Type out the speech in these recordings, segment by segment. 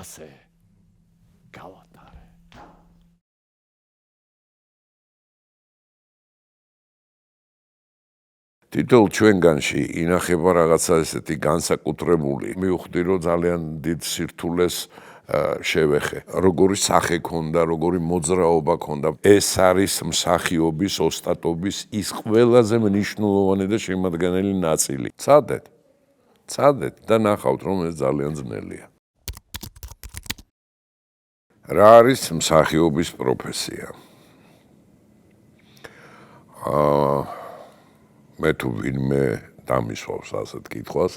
ასე გავატარე. თითოეულ ჩვენგანში ინახება რაღაცა ესეთი განსაკუთრებული. მივხვდი, რომ ძალიან დიდ სირთულეს შევეხე. როგორი სახე ქონდა, როგორი მოძრაობა ქონდა. ეს არის მსახიობის, ოსტატობის ის ყველაზე მნიშვნელოვანი და შემადგენელი ნაწილი. ცადეთ და ნახავთ, რომ ეს ძალიან ძნელია. რა არის მსახიობის პროფესია? მე თუ ვინმე დამისვავს ასეთ კითხვას,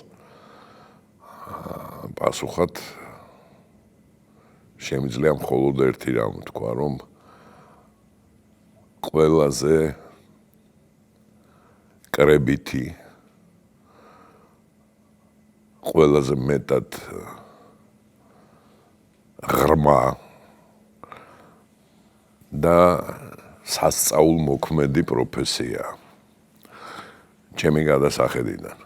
პასუხად შემიძლია მხოლოდ ერთი რამ თქვა, რომ ყველაზე კრებითი, ყველაზე მეტად ღრმა და სასწაულმოქმედი პროფესია ჩემი გადასახედიდან.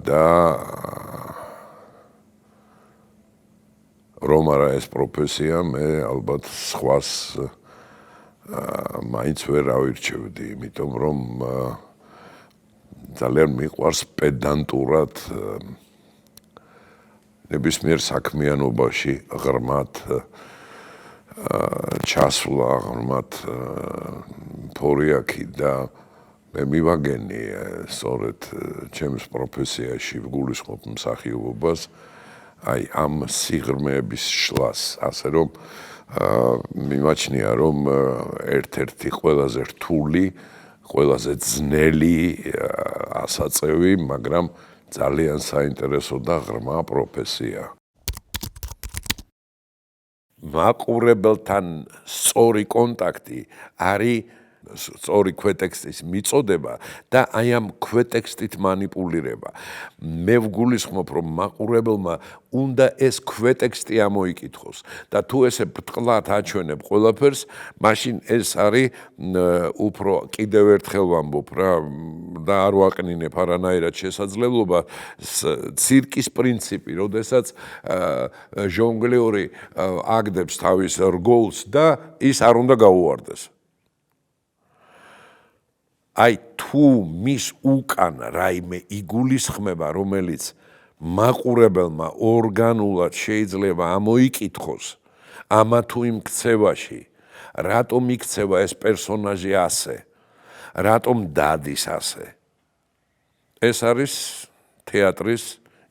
და რომ არა ეს პროფესია, მე ალბათ სხვას მაინც ვერ ავირჩევდი, იმიტომ რომ ძალიან მიყვარს პედანტურად ნებისმიერ საქმიანობაში ღრმად ჩასვლა, ღრმად ფორიაქი და მე მივაგენი სწორედ ჩემს პროფესიაში ვგულისხმობ მსახიობობას აი ამ სიღრმეების შლას, ასე რომ მიმაჩნია, რომ ერთ-ერთი ყველაზე რთული, ყველაზე ძნელი ასაწევი, მაგრამ ძალიან საინტერესო და ღრმა პროფესია. მაყურებელთან სწორი კონტაქტი არის სწორი ქვეტექსტის მიწოდება და აი ამ ქვეტექსტით манипуლირება. მე ვგულისხმობ, რომ მაყურებელმა უნდა ეს ქვეტექსტი ამოიკითხოს და თუ ესე ბრტყლად აჩვენებ ყველაფერს, მაშინ ეს არის უფრო კიდევ ერთხელ ვამბობ რა და არ ვაყნინებ არანაირად შესაძლებლობა ცირკის პრინციპი, როდესაც ჟონგლიორი აგდებს თავის რგოლს და ის არ უნდა გაუვარდეს. აი თუ მის უკან რაიმე იგულისხმება, რომელიც მაყურებელმა ორგანულად შეიძლება ამოიკითხოს ამა თუ იმ ქცევაში, რატომ იქცევა ეს პერსონაჟი ასე, რატომ დადის ასე. ეს არის თეატრის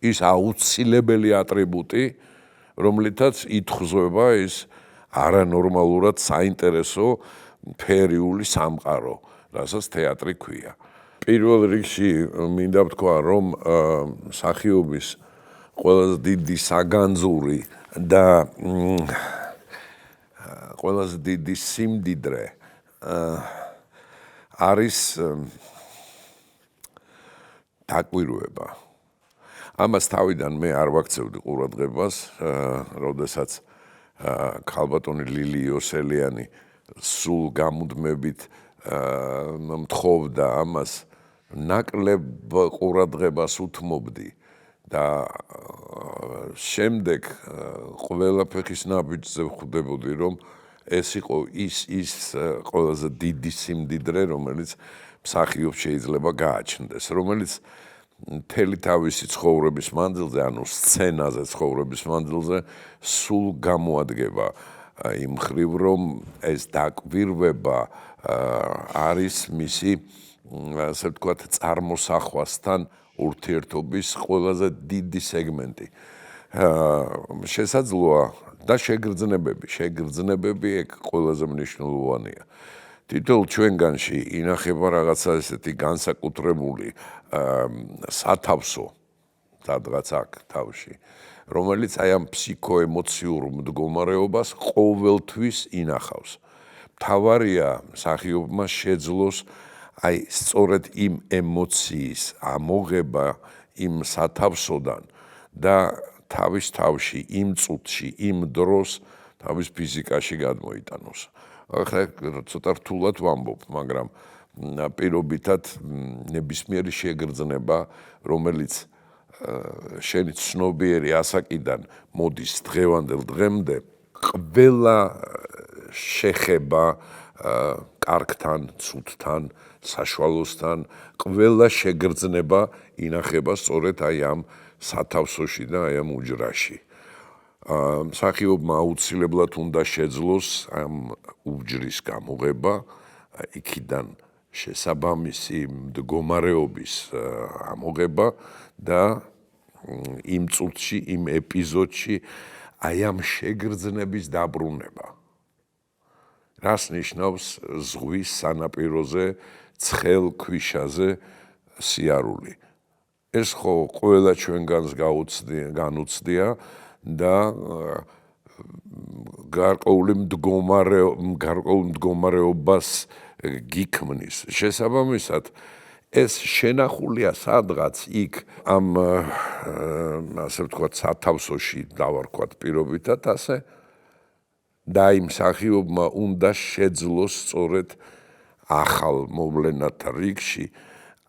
ის აუცილებელი ატრიბუტი, რომლითაც ითხოვება ის არანორმალურად საინტერესო ფერიული სამყარო, რასაც თეატრი ქვია. პირველ რიგში მინდა ვთქვა, რომ მსახიობის ყველაზე დიდი საგანძური და ყველაზე დიდი სიმდიდრე არის დაკვირვება. ამას თავიდან მე არ ვაქცევდი ყურადღებას, როდესაც ქალბატონი ლილი იოსელიანი სულ გამუდმებით მთხოვდა ამას, ნაკლებ ყურადღებას უთმობდი და შემდეგ ყველა ფეხის ნაბიჯზე ვხვდებოდი, რომ ეს იყო ის ყველაზე დიდი სიმდიდრე, რომელიც მსახიობს შეიძლება გააჩნდეს, რომელიც მთელი თავისი ცხოვრების მანძილზე, ანუ სცენაზე ცხოვრების მანძილზე სულ გამოადგება იმ ხრივ რომ ეს დაკვირვება არის მისი ასე ვთქვათ წარმოსახვასთან ურთიერთობის ყველაზე დიდი სეგმენტი. შესაძლოა და შეგრძნებები ეგ ყველაზე მნიშვნელოვანია. თითოეულ ჩვენგანში ინახება რაღაცა ესეთი განსაკუთრებული სათავსო სადღაც აქ თავში, რომელიც აი ამ ფსიქოემოციურ მდგომარეობას ყოველთვის ინახავს. მთავარია მსახიობმა შეძლოს აი სწორედ იმ ემოციის ამოღება იმ სათავსოდან და თავის თავში, იმ წუთში, იმ დროს თავის ფიზიკაში გადმოიტანოს. ახლა ცოტა რთულად ვამბობ, მაგრამ პირობითად ნებისმიერი შეგრძნება, რომელიც შენი ცნობიერი ასაკიდან მოდის დღევანდელ დღემდე, ყველა შეხება კარგთან, ცუდთან, საშუალოსთან, ყველა შეგრძნება ინახება სწორედ აი ამ სათავსოში და აი ამ უჯრაში. მსახიობმა აუცილებლად უნდა შეძლოს ამ უჯრის გამოღება, იქიდან შესაბამისი მდგომარეობის ამოღება და იმ წუთში, იმ ეპიზოდში აი ამ შეგრძნების დაბრუნება. რას ნიშნავს ზღვის სანაპიროზე, ცხელ ქვიშაზე სიარული? ეს ხო ყველა ჩვენგანს განუცდია და გარკვეულ მდგომარეობას გიქმნის. შესაბამისად, ეს შენახულია სადღაც იქ ამ ასე ვთქვათ სათავსოში დავარქვათ პირობითად ასე და იმ მსახიობმა უნდა შეძლოს სწორედ ახალ მოვლენათა რიგში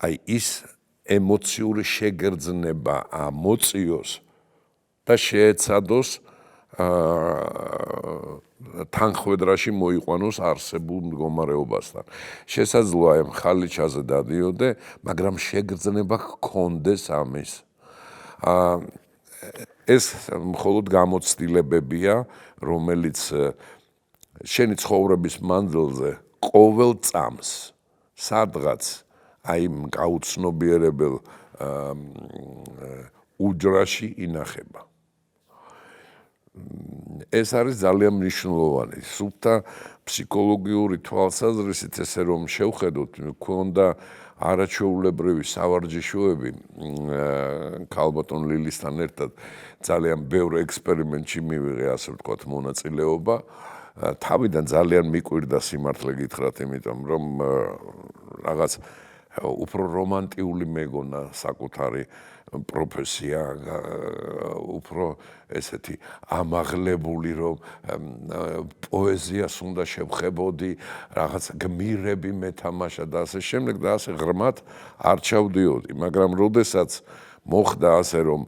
აი ის ემოციური შეგრძნება ამოწიოს და შეეცადოს თანხმედრაში მოიყვანოს არსებულ მდგომარეობასთან. შესაძლოა ამ ხალიჩაზე დადიოდე, მაგრამ შეგრძნება ჰქონდეს ამის. ეს მხოლოდ გამოცდილებებია, რომელიც შენი ცხოვრების მანძილზე ყოველ წამს სადღაც აი გაუცნობიერებელ უჯრაში ინახება. ეს არის ძალიან მნიშვნელოვანი. სულთა ფსიქოლოგიური თვალსაზრისით ესე რომ შევხედოთ, მქონდა არაჩვეულებრივი სავარჯიშოები ქალბატონ ლილისთან ერთად ძალიან ბევრ ექსპერიმენტში მივიღე, ასე ვთქვათ, მონაწილეობა. თავიდან ძალიან მიკვირდა სიმართლე გითხრათ, იმიტომ რომ რაღაც უფრო რომანტიული მეგონა საკუთარი პროფესია, უფრო ესეთი ამაღლებული, რომ პოეზიას უნდა შევხებოდი, რაღაც გმირები მეთამაშა და ასე შემდეგ და ასე ღრმად არ ჩავდიოდი, მაგრამ როდესაც მოხდა ასე, რომ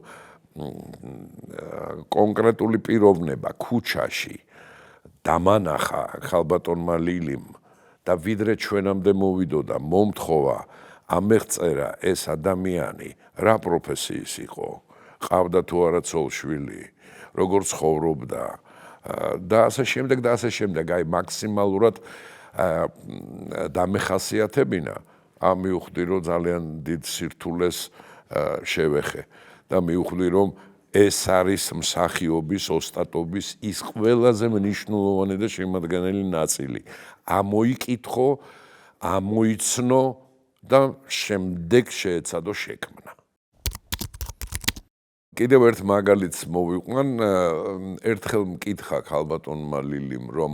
კონკრეტული პიროვნება ქუჩაში დამანახა ქალბატონმა ლილიმ და ვიდრე ჩვენამდე მოვიდოდა, მომთხოვა, ამეღწერა ეს ადამიანი რა პროფესიის იყო, ყავდა თუ არა ცოლ-შვილი, როგორ ცხოვრობდა და ასე შემდეგ და ასე შემდეგ, აი მაქსიმალურად დამეხასიათებინა, მივხვდი რომ ძალიან დიდ სირთულეს შევეხე და მივხვდი რომ ეს არის მსახიობის, ოსტატობის ის ყველაზე მნიშვნელოვანი და შემადგენელი ნაწილი. ამოიკითხო, ამოიცნო და შემდეგ შეეცადო შექმნა. კიდევ ერთ მაგალითს მოვიყვან, ერთხელ მკითხა ქალბატონმა ლილიმ, რომ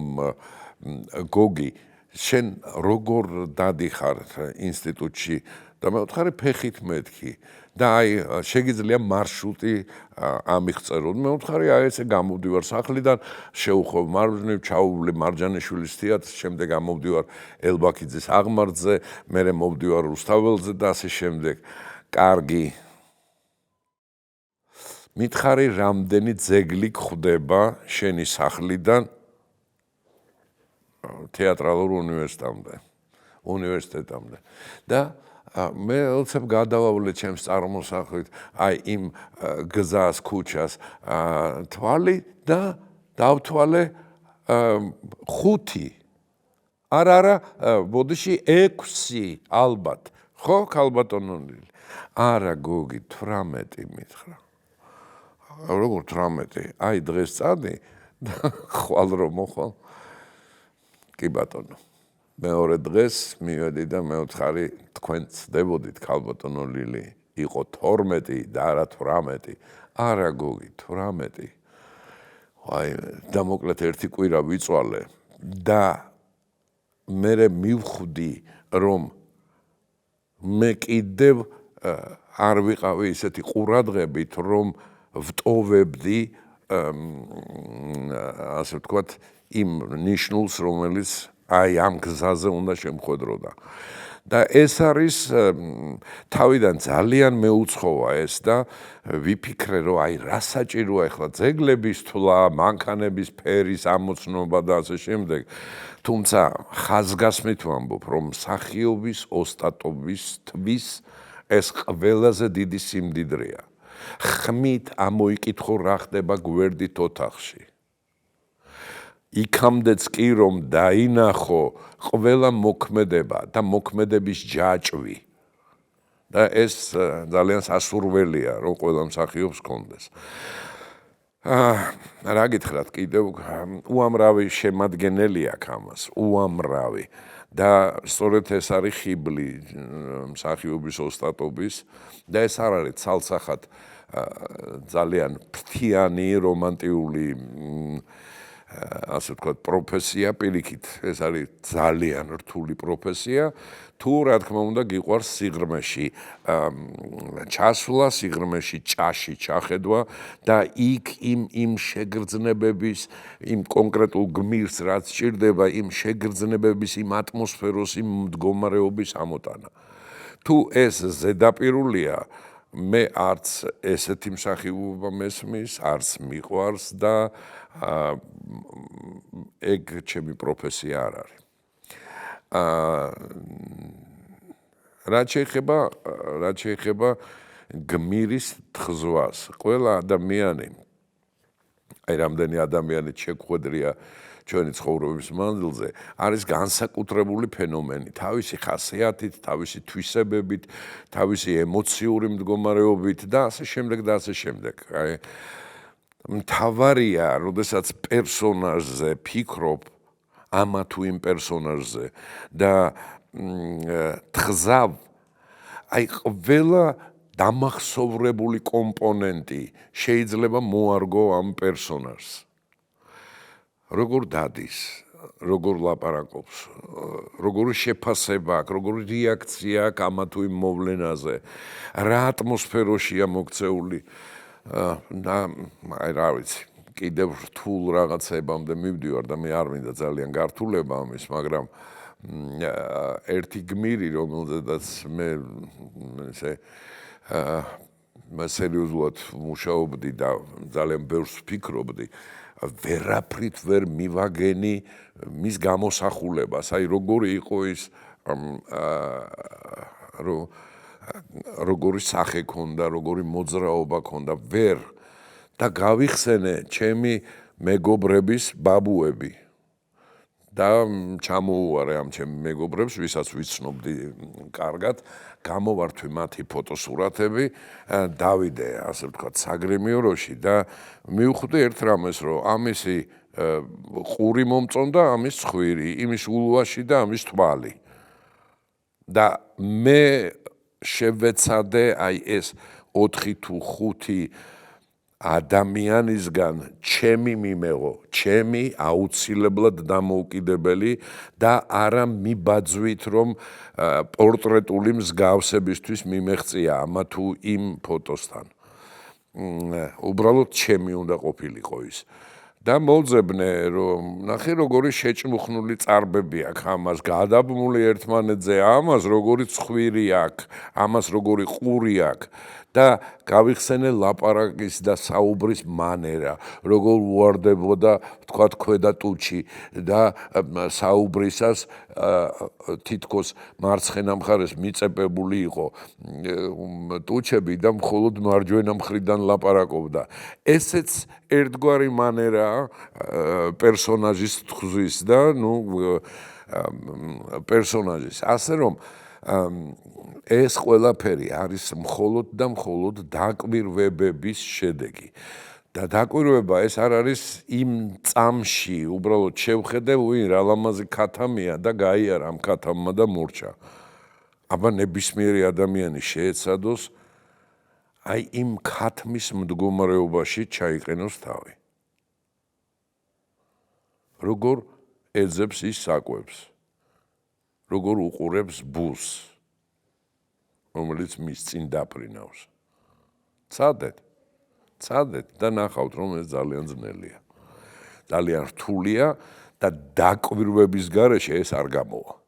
გოგი, შენ როგორ დადიხარ ინსტიტუტში და მე ვთხარი ფეხით მეთქი და აი შეგიძლია მარშრუტი ამიღწერო. მე ვთხარი აი ესე გამოვდივარ სახლიდან, შევხვევ მარჯვნივ, ჩავუვლე მარჯანიშვილის თეატრს, შემდეგ ამოვდივარ ელბაქიძის აღმართზე, მერე მოვდივარ რუსთაველზე და ასე შემდეგ. კარგი. მითხარი, რამდენი ძეგლი გხვდება შენი სახლიდან თეატრალურ უნივერსიტეტამდე. და მე ოცებ გადავავლე ჩემს წარმოსახვით, აი იმ გზას, ქუჩას, თვალი და დავთვალე 5 არა, ბოდიში 6 ალბათ. ხო, ქალბატონონილი. არა, გოგი, 18 მითხრა. როგორ 18? აი, დღეს წადი და ხვალ რომ მოხვალ. კი ბატონო. მეორე დღეს მივედი და მეოთხარი თქვენ ცდებოდით ქალბატონოლილი იყო 12 და არა 18. არა, გოგი, 18. აი, დამოკლედ ერთი კვირა ვიწვალე და მე მივხვდი რომ მე კიდევ არ ვიყავი ისეთი ყურადღებით რომ ვტოვებდი ასე ვთქვათ იმ ნიშნულს რომელიც აი ამ გზაზე უნდა შემხვედროდა და ეს არის თავიდან ძალიან მეუცხოვა ეს და ვიფიქრე რომ აი რა საჭიროა ახლა ძეგლების თვლა, მანქანების ფერის ამოცნობა და ასე შემდეგ თუმცა ხაზგასმით ვამბობ რომ მსახიობის ოსტატობისთვის ეს ყველაზე დიდი სიმდიდრეა ხმით ამოიკითხო რა ხდება გვერდით ოთახში იქამდეც კი რომ დაინახო ყველა მოქმედება და მოქმედების ჯაჭვი და ეს ძალიან სასურველია რომ ყველა მსახიობს კონდეს რა გითხრათ კიდევ უამრავი შემადგენელი აქვს ამას უამრავი და სწორედ ეს არის ხიბლი მსახიობის ოსტატობის და ეს არ არის ცალსახად ძალიან ფრთიანი რომანტიული ასე ვთქვათ პროფესია პირიქით ეს არის ძალიან რთული პროფესია თუ რა თქმა უნდა გიყვარს სიღრმეში ჩასვლა სიღრმეში ჭაში ჩახედვა და იქ იმ შეგრძნებების იმ კონკრეტულ გმირს რაც სჭირდება იმ შეგრძნებების იმ ატმოსფეროს იმ მდგომარეობის ამოტანა თუ ეს ზედაპირულია მე არც ესეთი მსახიობობა მესმის არც მიყვარს და ეგ ჩემი პროფესია არ არის რაც შეეხება გმირის თხზვას ყველა ადამიანი აი რამდენი ადამიანი შეგვედრია ჩვენი ცხოვრების მანძილზე არის განსაკუთრებული ფენომენი თავისი ხასიათით, თავისი თვისებებით, თავისი ემოციური მდგომარეობით და ასე შემდეგ და ასე შემდეგ. აი მთავარია, როდესაც პერსონაჟზე ფიქრობ ამა თუ იმ პერსონაჟზე და თხზავ აი ყველა დამახსოვრებული კომპონენტი შეიძლება მოარგო ამ პერსონაჟს. როგორ დადის, როგორ ლაპარაკობს, როგორი შეფასება აქვს, როგორი რეაქცია აქვს ამა თუ იმ მოვლენაზე, რა ატმოსფეროშია მოქცეული და აი რა ვიცი, კიდევ რთულ რაღაცებამდე მივდივარ და მე არ მინდა ძალიან გართულება ამის, მაგრამ ერთი გმირი, რომელზედაც მე ესე სერიოზულად მუშაობდი და ძალიან ბევრს ვფიქრობდი, ვერაფრით ვერ მივაგენი მის გამოსახულებას, აი როგორი იყო ის როგორი სახე ქონდა, როგორი მოძრაობა ქონდა, ვერ და გავიხსენე ჩემი მეგობრების ბაბუები და ჩამოუვარე ამ ჩემი მეგობრებს, ვისაც ვიცნობდი კარგად, გამოვართვი მათი ფოტოსურათები, დავიდე, ასე ვთქვათ, საგრემიოროში და მივხვდი ერთ რამეს, რომ ამისი ყური მომწონდა, ამის ცხვირი, იმის ულვაში და ამის თვალი. და მე შევეცადე აი ეს 4 თუ 5 ადამიანისგან ჩემი მიმეღო, ჩემი აუცილებლად დამოუკიდებელი და არა მიბაძვით რომ პორტრეტული მსგავსებისთვის მიმეღწია ამა თუ იმ ფოტოსთან. უბრალოდ ჩემი უნდა ყოფილიყო ის. და მოძებნე რომ ნახე როგორი შეჭმუხნული წარბები აქვს ამას გადაბმული ერთმანეთზე, ამას როგორი ცხვირი აქვს, ამას როგორი ყური აქვს და გავიხსენე ლაპარაკის და საუბრის მანერა, როგორ უვარდებოდა თქვათ ქვედა ტუჩი და საუბრისას თითქოს მარცხენა მხარეს მიწებებული იყო ტუჩები და მხოლოდ მარჯვენა მხრიდან ლაპარაკობდა. ესეც ერთგვარი მანერაა პერსონაჟის თხზვის და პერსონაჟის. ასე რომ ეს ყველაფერი არის მხოლოდ და მხოლოდ დაკვირვებების შედეგი. და დაკვირვება ეს არ არის იმ წამში, უბრალოდ შევხედე, რა ლამაზი ქათამია და გაიარა ამ ქათამმა და მორჩა. აბა ნებისმიერი ადამიანი შეეცადოს აი იმ ქათმის მდგომარეობაში ჩაიყენოს თავი. როგორ ეძებს ის საკვებს, როგორ უყურებს ბუს, რომელიც მის წინ დაფრინავს. ცადეთ და ნახავთ, რომ ეს ძალიან ძნელია. ძალიან რთულია და დაკვირვების გარეშე ეს არ გამოვა.